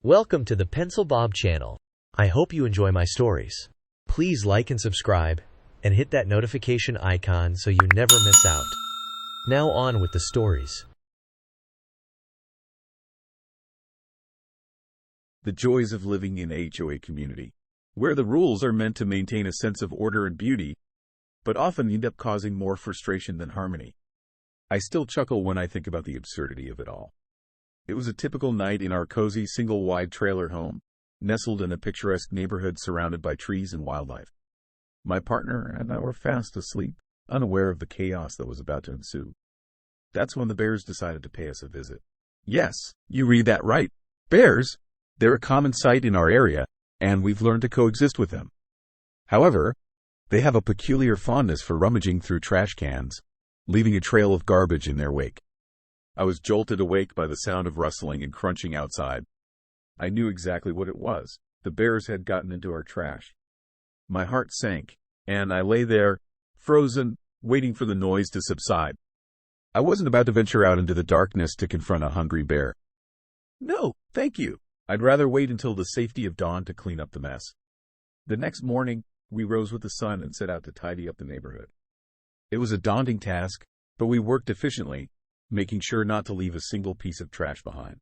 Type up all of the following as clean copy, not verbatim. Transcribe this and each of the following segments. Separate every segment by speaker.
Speaker 1: Welcome to the Pencil Bob channel. I hope you enjoy my stories. Please like and subscribe, and hit that notification icon so you never miss out. Now on with the stories.
Speaker 2: The joys of living in a HOA community, where the rules are meant to maintain a sense of order and beauty, but often end up causing more frustration than harmony. I still chuckle when I think about the absurdity of it all. It was a typical night in our cozy single-wide trailer home, nestled in a picturesque neighborhood surrounded by trees and wildlife. My partner and I were fast asleep, unaware of the chaos that was about to ensue. That's when the bears decided to pay us a visit. Yes, you read that right. Bears! They're a common sight in our area, and we've learned to coexist with them. However, they have a peculiar fondness for rummaging through trash cans, leaving a trail of garbage in their wake. I was jolted awake by the sound of rustling and crunching outside. I knew exactly what it was. The bears had gotten into our trash. My heart sank, and I lay there, frozen, waiting for the noise to subside. I wasn't about to venture out into the darkness to confront a hungry bear. No, thank you. I'd rather wait until the safety of dawn to clean up the mess. The next morning, we rose with the sun and set out to tidy up the neighborhood. It was a daunting task, but we worked efficiently, making sure not to leave a single piece of trash behind.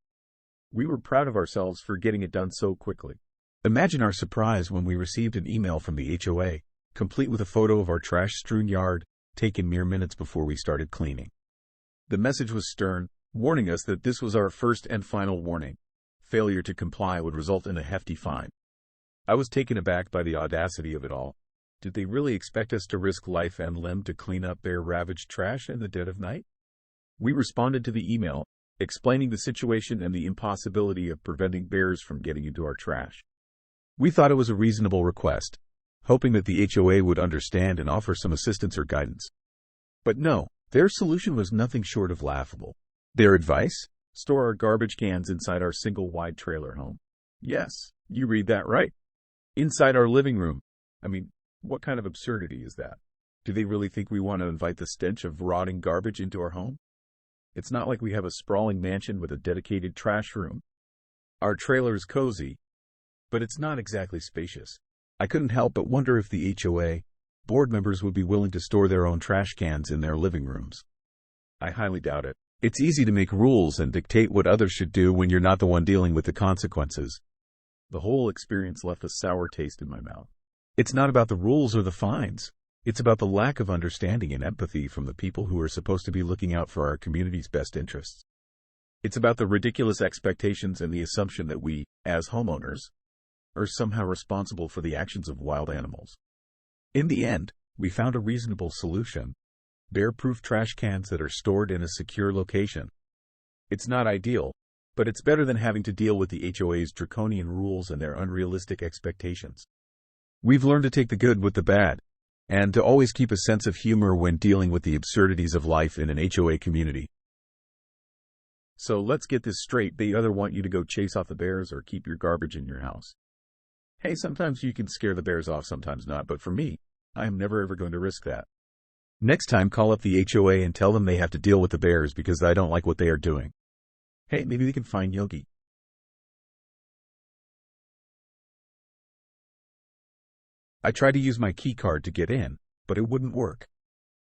Speaker 2: We were proud of ourselves for getting it done so quickly. Imagine our surprise when we received an email from the HOA, complete with a photo of our trash-strewn yard, taken mere minutes before we started cleaning. The message was stern, warning us that this was our first and final warning. Failure to comply would result in a hefty fine. I was taken aback by the audacity of it all. Did they really expect us to risk life and limb to clean up bear-ravaged trash in the dead of night? We responded to the email, explaining the situation and the impossibility of preventing bears from getting into our trash. We thought it was a reasonable request, hoping that the HOA would understand and offer some assistance or guidance. But no, their solution was nothing short of laughable. Their advice? Store our garbage cans inside our single-wide trailer home. Yes, you read that right. Inside our living room. I mean, what kind of absurdity is that? Do they really think we want to invite the stench of rotting garbage into our home? It's not like we have a sprawling mansion with a dedicated trash room. Our trailer is cozy, but it's not exactly spacious. I couldn't help but wonder if the HOA board members would be willing to store their own trash cans in their living rooms. I highly doubt it. It's easy to make rules and dictate what others should do when you're not the one dealing with the consequences. The whole experience left a sour taste in my mouth. It's not about the rules or the fines. It's about the lack of understanding and empathy from the people who are supposed to be looking out for our community's best interests. It's about the ridiculous expectations and the assumption that we, as homeowners, are somehow responsible for the actions of wild animals. In the end, we found a reasonable solution. Bear-proof trash cans that are stored in a secure location. It's not ideal, but it's better than having to deal with the HOA's draconian rules and their unrealistic expectations. We've learned to take the good with the bad, and to always keep a sense of humor when dealing with the absurdities of life in an HOA community. So let's get this straight, they either want you to go chase off the bears or keep your garbage in your house. Hey, sometimes you can scare the bears off, sometimes not, but for me, I am never ever going to risk that. Next time, call up the HOA and tell them they have to deal with the bears because I don't like what they are doing. Hey, maybe they can find Yogi. I tried to use my key card to get in, but it wouldn't work.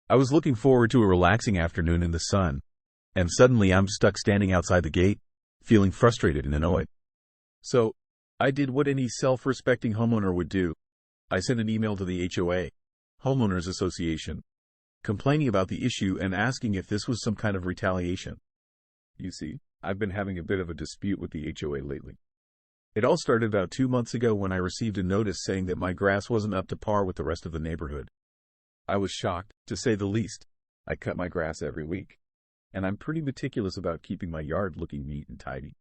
Speaker 2: I was looking forward to a relaxing afternoon in the sun, and suddenly I'm stuck standing outside the gate, feeling frustrated and annoyed. So, I did what any self-respecting homeowner would do. I sent an email to the HOA, Homeowners Association, complaining about the issue and asking if this was some kind of retaliation. You see, I've been having a bit of a dispute with the HOA lately. It all started about 2 months ago when I received a notice saying that my grass wasn't up to par with the rest of the neighborhood. I was shocked, to say the least. I cut my grass every week, and I'm pretty meticulous about keeping my yard looking neat and tidy.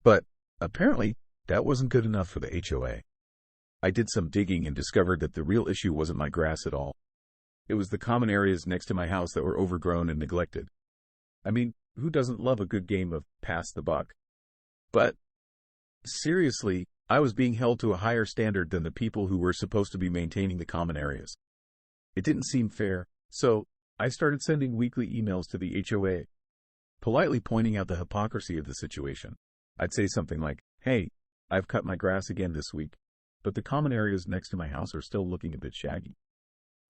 Speaker 2: But, apparently, that wasn't good enough for the HOA. I did some digging and discovered that the real issue wasn't my grass at all. It was the common areas next to my house that were overgrown and neglected. I mean, who doesn't love a good game of pass the buck? But, seriously, I was being held to a higher standard than the people who were supposed to be maintaining the common areas. It didn't seem fair, so I started sending weekly emails to the HOA, politely pointing out the hypocrisy of the situation. I'd say something like, Hey, I've cut my grass again this week, but the common areas next to my house are still looking a bit shaggy.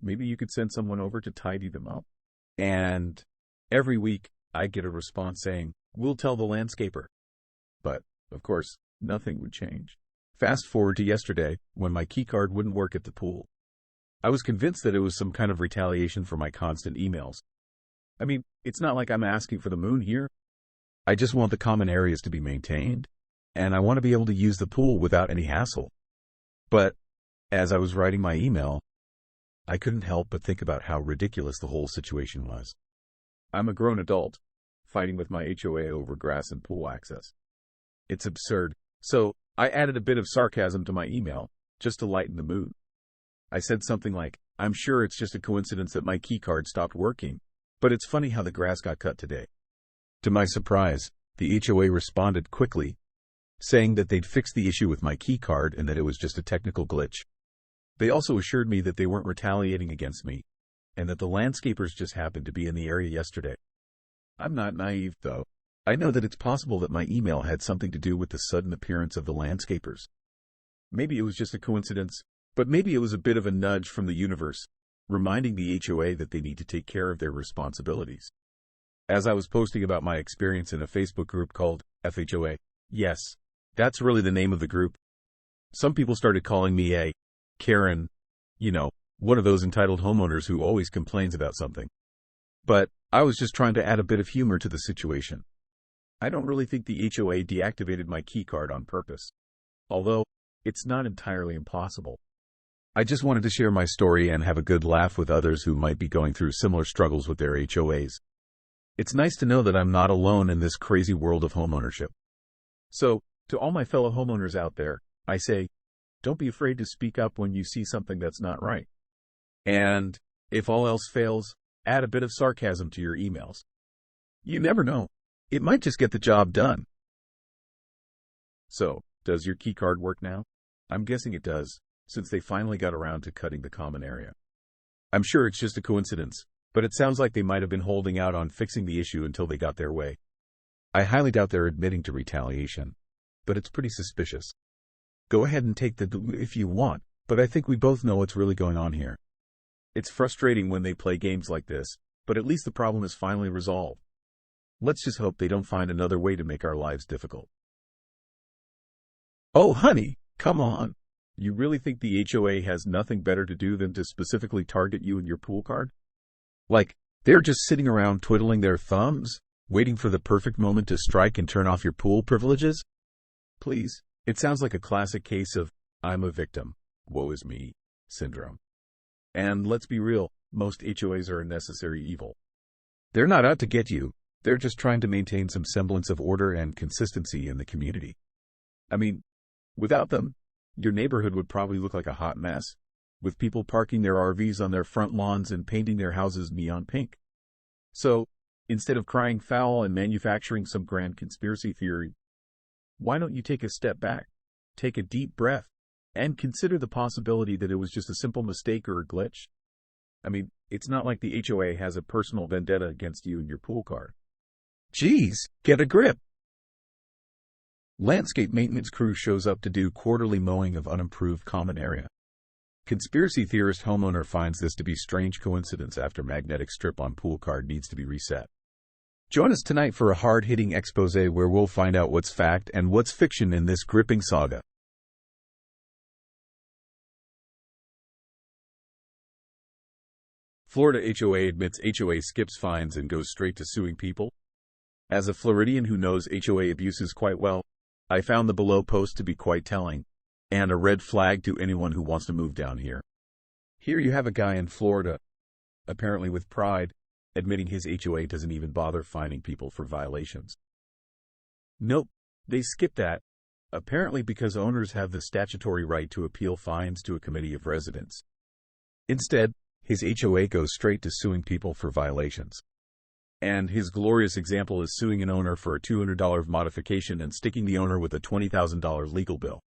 Speaker 2: Maybe you could send someone over to tidy them up. And every week, I get a response saying, we'll tell the landscaper. But, of course, nothing would change. Fast forward to yesterday, when my keycard wouldn't work at the pool. I was convinced that it was some kind of retaliation for my constant emails. I mean, it's not like I'm asking for the moon here. I just want the common areas to be maintained, and I want to be able to use the pool without any hassle. But, as I was writing my email, I couldn't help but think about how ridiculous the whole situation was. I'm a grown adult, fighting with my HOA over grass and pool access. It's absurd, so I added a bit of sarcasm to my email, just to lighten the mood. I said something like, I'm sure it's just a coincidence that my keycard stopped working, but it's funny how the grass got cut today. To my surprise, the HOA responded quickly, saying that they'd fixed the issue with my keycard and that it was just a technical glitch. They also assured me that they weren't retaliating against me, and that the landscapers just happened to be in the area yesterday. I'm not naive, though. I know that it's possible that my email had something to do with the sudden appearance of the landscapers. Maybe it was just a coincidence, but maybe it was a bit of a nudge from the universe, reminding the HOA that they need to take care of their responsibilities. As I was posting about my experience in a Facebook group called FHOA, yes, that's really the name of the group, some people started calling me a Karen, one of those entitled homeowners who always complains about something. But I was just trying to add a bit of humor to the situation. I don't really think the HOA deactivated my keycard on purpose, although it's not entirely impossible. I just wanted to share my story and have a good laugh with others who might be going through similar struggles with their HOAs. It's nice to know that I'm not alone in this crazy world of homeownership. So, to all my fellow homeowners out there, I say, don't be afraid to speak up when you see something that's not right. And, if all else fails, add a bit of sarcasm to your emails. You never know. It might just get the job done. So, does your keycard work now? I'm guessing it does, since they finally got around to cutting the common area. I'm sure it's just a coincidence, but it sounds like they might have been holding out on fixing the issue until they got their way. I highly doubt they're admitting to retaliation, but it's pretty suspicious. Go ahead and take the if you want, but I think we both know what's really going on here. It's frustrating when they play games like this, but at least the problem is finally resolved. Let's just hope they don't find another way to make our lives difficult. Oh, honey, come on. You really think the HOA has nothing better to do than to specifically target you and your pool card? Like, they're just sitting around twiddling their thumbs, waiting for the perfect moment to strike and turn off your pool privileges? Please, it sounds like a classic case of, I'm a victim, woe is me, syndrome. And let's be real, most HOAs are a necessary evil. They're not out to get you, they're just trying to maintain some semblance of order and consistency in the community. I mean, without them, your neighborhood would probably look like a hot mess, with people parking their RVs on their front lawns and painting their houses neon pink. So, instead of crying foul and manufacturing some grand conspiracy theory, why don't you take a step back, take a deep breath, and consider the possibility that it was just a simple mistake or a glitch? I mean, it's not like the HOA has a personal vendetta against you and your pool card. Geez, get a grip. Landscape maintenance crew shows up to do quarterly mowing of unimproved common area. Conspiracy theorist homeowner finds this to be strange coincidence after magnetic strip on pool card needs to be reset. Join us tonight for a hard-hitting expose where we'll find out what's fact and what's fiction in this gripping saga. Florida HOA admits HOA skips fines and goes straight to suing people. As a Floridian who knows HOA abuses quite well, I found the below post to be quite telling, and a red flag to anyone who wants to move down here. Here you have a guy in Florida, apparently with pride, admitting his HOA doesn't even bother fining people for violations. Nope, they skip that, apparently because owners have the statutory right to appeal fines to a committee of residents. Instead, his HOA goes straight to suing people for violations. And his glorious example is suing an owner for a $200 modification and sticking the owner with a $20,000 legal bill.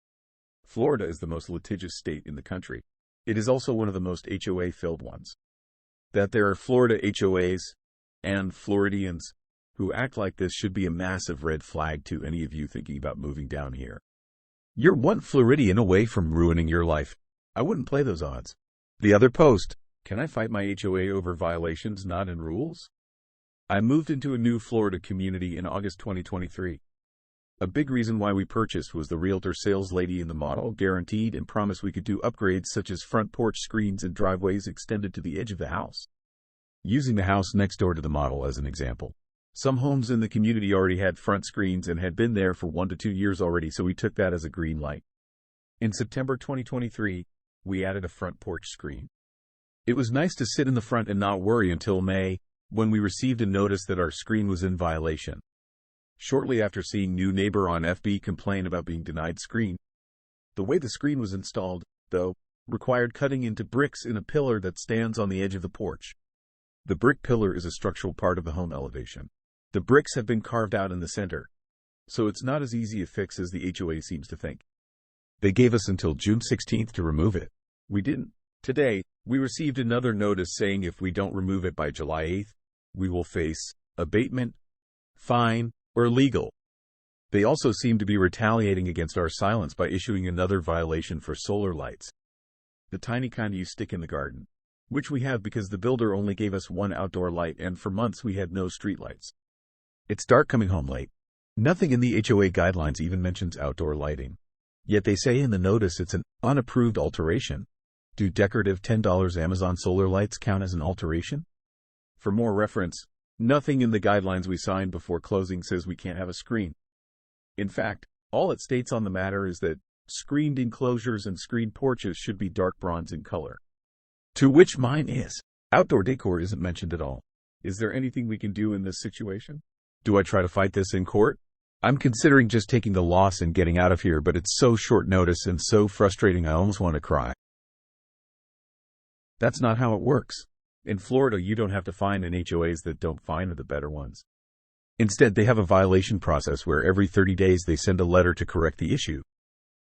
Speaker 2: Florida is the most litigious state in the country. It is also one of the most HOA-filled ones. That there are Florida HOAs and Floridians who act like this should be a massive red flag to any of you thinking about moving down here. You're one Floridian away from ruining your life. I wouldn't play those odds. The other post. Can I fight my HOA over violations not in rules? I moved into a new Florida community in August 2023. A big reason why we purchased was the realtor sales lady in the model guaranteed and promised we could do upgrades such as front porch screens and driveways extended to the edge of the house. Using the house next door to the model as an example. Some homes in the community already had front screens and had been there for 1 to 2 years already, so we took that as a green light. In September 2023, we added a front porch screen. It was nice to sit in the front and not worry until May, when we received a notice that our screen was in violation. Shortly after seeing new neighbor on FB complain about being denied screen. The way the screen was installed, though, required cutting into bricks in a pillar that stands on the edge of the porch. The brick pillar is a structural part of the home elevation. The bricks have been carved out in the center, so it's not as easy a fix as the HOA seems to think. They gave us until June 16th to remove it. We didn't. Today, we received another notice saying if we don't remove it by July 8th, we will face abatement, fine, or legal. They also seem to be retaliating against our silence by issuing another violation for solar lights. The tiny kind you stick in the garden, which we have because the builder only gave us one outdoor light and for months we had no street lights. It's dark coming home late. Nothing in the HOA guidelines even mentions outdoor lighting. Yet they say in the notice it's an unapproved alteration. Do decorative $10 Amazon solar lights count as an alteration? For more reference, nothing in the guidelines we signed before closing says we can't have a screen. In fact, all it states on the matter is that screened enclosures and screened porches should be dark bronze in color. To which mine is. Outdoor decor isn't mentioned at all. Is there anything we can do in this situation? Do I try to fight this in court? I'm considering just taking the loss and getting out of here, but it's so short notice and so frustrating I almost want to cry. That's not how it works. In Florida, you don't have to find in HOAs that don't find the better ones. Instead, they have a violation process where every 30 days they send a letter to correct the issue.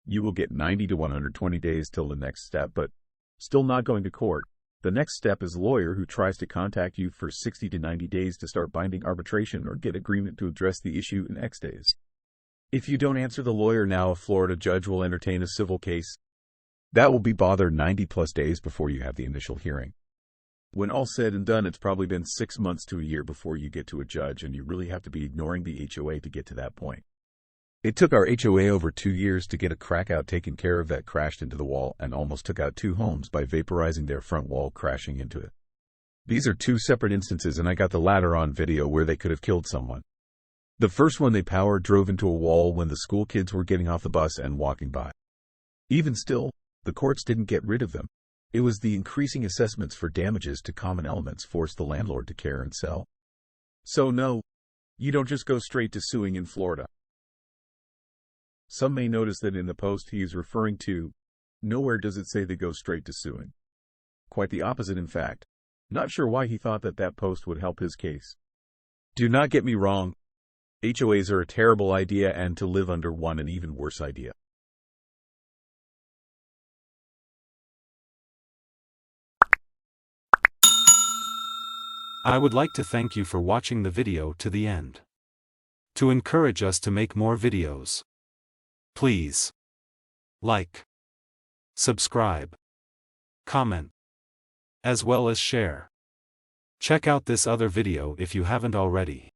Speaker 2: You will get 90 to 120 days till the next step, but still not going to court. The next step is a lawyer who tries to contact you for 60 to 90 days to start binding arbitration or get agreement to address the issue in X days. If you don't answer the lawyer now, a Florida judge will entertain a civil case. That will be bothered 90 plus days before you have the initial hearing. When all said and done, it's probably been 6 months to a year before you get to a judge, and you really have to be ignoring the HOA to get to that point. It took our HOA over 2 years to get a crackout taken care of that crashed into the wall and almost took out 2 homes by vaporizing their front wall crashing into it. These are 2 separate instances, and I got the latter on video where they could have killed someone. The first one, they power drove into a wall when the school kids were getting off the bus and walking by. Even still, the courts didn't get rid of them. It was the increasing assessments for damages to common elements forced the landlord to care and sell. So no, you don't just go straight to suing in Florida. Some may notice that in the post he is referring to, nowhere does it say they go straight to suing. Quite the opposite, in fact. Not sure why he thought that that post would help his case. Do not get me wrong. HOAs are a terrible idea, and to live under one an even worse idea.
Speaker 3: I would like to thank you for watching the video to the end. To encourage us to make more videos, please like, subscribe, comment, as well as share. Check out this other video if you haven't already.